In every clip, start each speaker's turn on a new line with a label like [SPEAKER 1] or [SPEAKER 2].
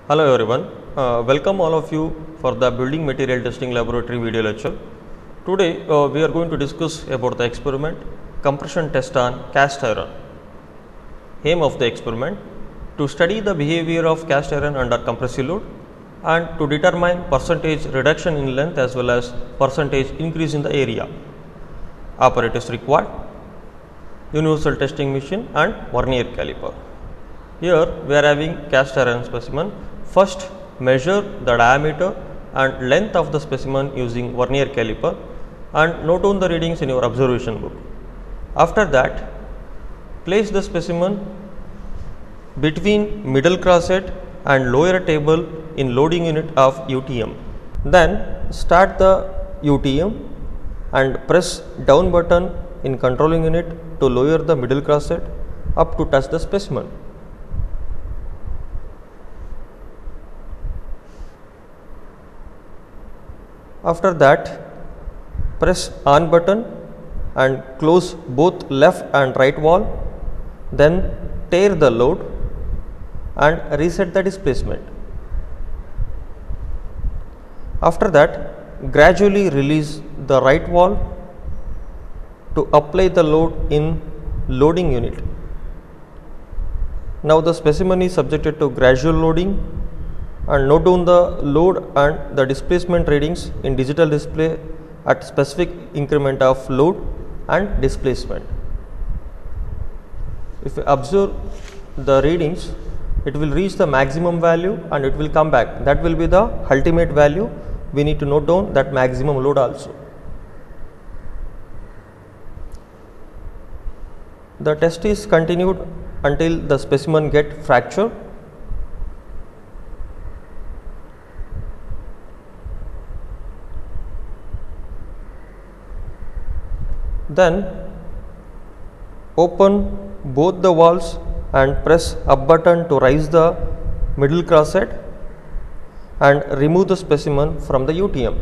[SPEAKER 1] Hello everyone, welcome all of you for the Building Material Testing Laboratory video lecture. Today we are going to discuss about the experiment compression test on cast iron. Aim of the experiment to study the behavior of cast iron under compressive load and to determine percentage reduction in length as well as percentage increase in the area. Apparatus required: universal testing machine and vernier caliper. Here we are having cast iron specimen. First, measure the diameter and length of the specimen using vernier caliper and note down the readings in your observation book. After that, place the specimen between middle crosshead and lower table in loading unit of UTM. Then start the UTM and press down button in controlling unit to lower the middle crosshead up to touch the specimen. After that, press on button and close both left and right wall, then tear the load and reset the displacement. After that, gradually release the right wall to apply the load in loading unit. Now the specimen is subjected to gradual loading and note down the load and the displacement readings in digital display at specific increment of load and displacement. If you observe the readings, it will reach the maximum value and it will come back. That will be the ultimate value. We need to note down that maximum load also. The test is continued until the specimen get fractured. Then open both the walls and press up button to raise the middle crosshead and remove the specimen from the UTM.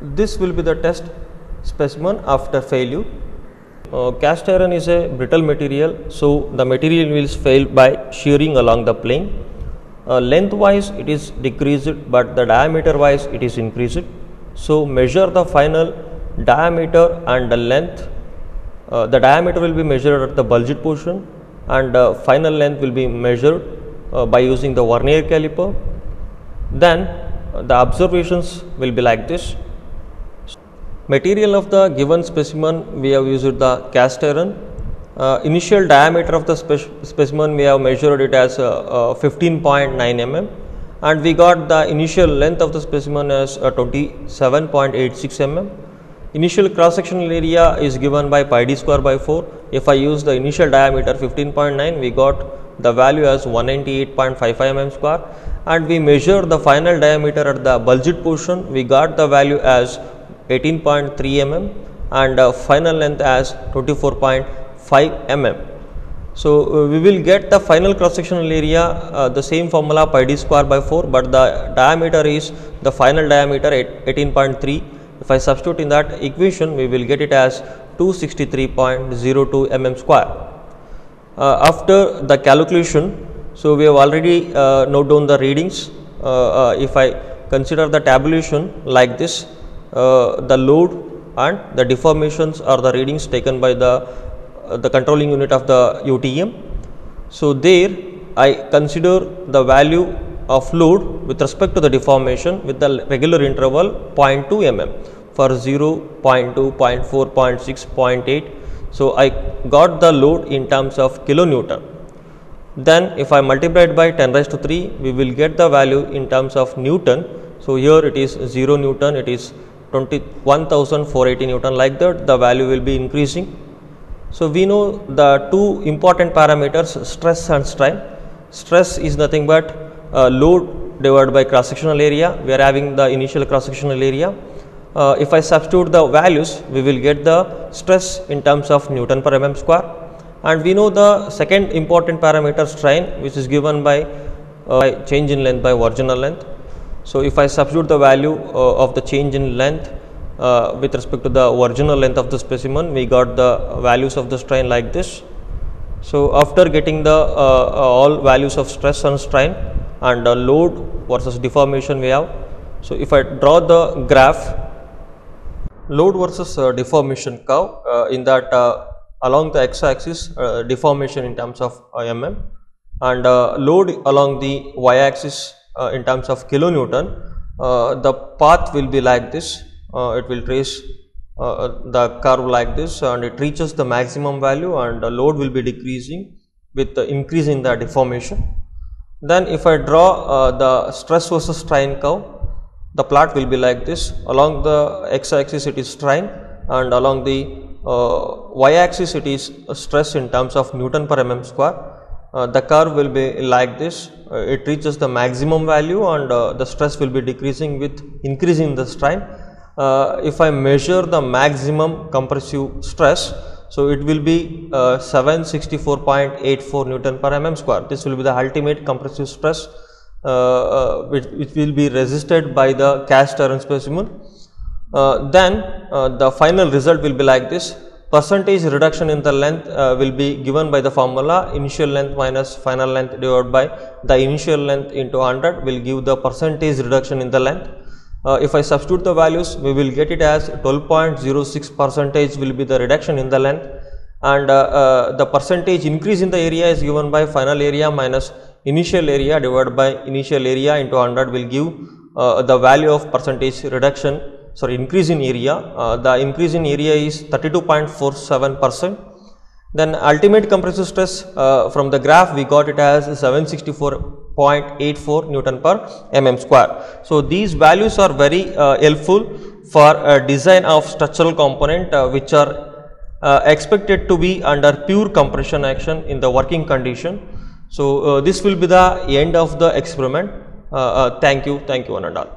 [SPEAKER 1] This will be the test specimen after failure. Cast iron is a brittle material, so the material will fail by shearing along the plane. Lengthwise it is decreased, but the diameter wise it is increased. So measure the final diameter and the length. The diameter will be measured at the bulged portion and final length will be measured by using the vernier caliper. Then the observations will be like this. Material of the given specimen, we have used the cast iron. Initial diameter of the specimen, we have measured it as 15.9 mm and we got the initial length of the specimen as 27.86 mm. Initial cross sectional area is given by pi d square by 4. If I use the initial diameter 15.9, we got the value as 198.55 mm square and we measure the final diameter at the bulged portion. We got the value as 18.3 mm and final length as 24.5 mm. So we will get the final cross sectional area, the same formula pi d square by 4, but the diameter is the final diameter 18.3. If I substitute in that equation, we will get it as 263.02 mm square. After the calculation, so we have already note down the readings. If I consider the tabulation like this, the load and the deformations are the readings taken by the controlling unit of the UTM. So there I consider the value of load with respect to the deformation with the regular interval 0.2 mm for 0, 0.2, 0.4, 0.6, 0.8. So I got the load in terms of kilonewton. Then if I multiply it by 10 raised to 3, we will get the value in terms of Newton. So here it is 0 Newton, it is 21,480 Newton, like that the value will be increasing. So we know the two important parameters, stress and strain. Stress is nothing but load divided by cross sectional area. We are having the initial cross sectional area. If I substitute the values, we will get the stress in terms of Newton per mm square, and we know the second important parameter, strain, which is given by change in length by virginal length. So if I substitute the value of the change in length with respect to the virginal length of the specimen, we got the values of the strain like this. So after getting the all values of stress and strain and load versus deformation we have. So if I draw the graph, load versus deformation curve, in that along the x-axis deformation in terms of mm, and load along the y-axis in terms of kilonewton, the path will be like this. It will trace the curve like this, and it reaches the maximum value, and the load will be decreasing with the increase in the deformation. Then if I draw the stress versus strain curve, the plot will be like this. Along the x-axis it is strain, and along the y-axis it is stress in terms of Newton per mm square. The curve will be like this. It reaches the maximum value, and the stress will be decreasing with increasing the strain. If I measure the maximum compressive stress, so it will be 764.84 Newton per mm square. This will be the ultimate compressive stress which will be resisted by the cast iron specimen. Then the final result will be like this. Percentage reduction in the length will be given by the formula initial length minus final length divided by the initial length into 100 will give the percentage reduction in the length. If I substitute the values, we will get it as 12.06% will be the reduction in the length, and the percentage increase in the area is given by final area minus initial area divided by initial area into 100 will give the value of percentage reduction, sorry, increase in area. The increase in area is 32.47%. Then ultimate compressive stress from the graph we got it as 764.84 Newton per mm square. So these values are very helpful for design of structural component which are expected to be under pure compression action in the working condition. So this will be the end of the experiment. Thank you one and all.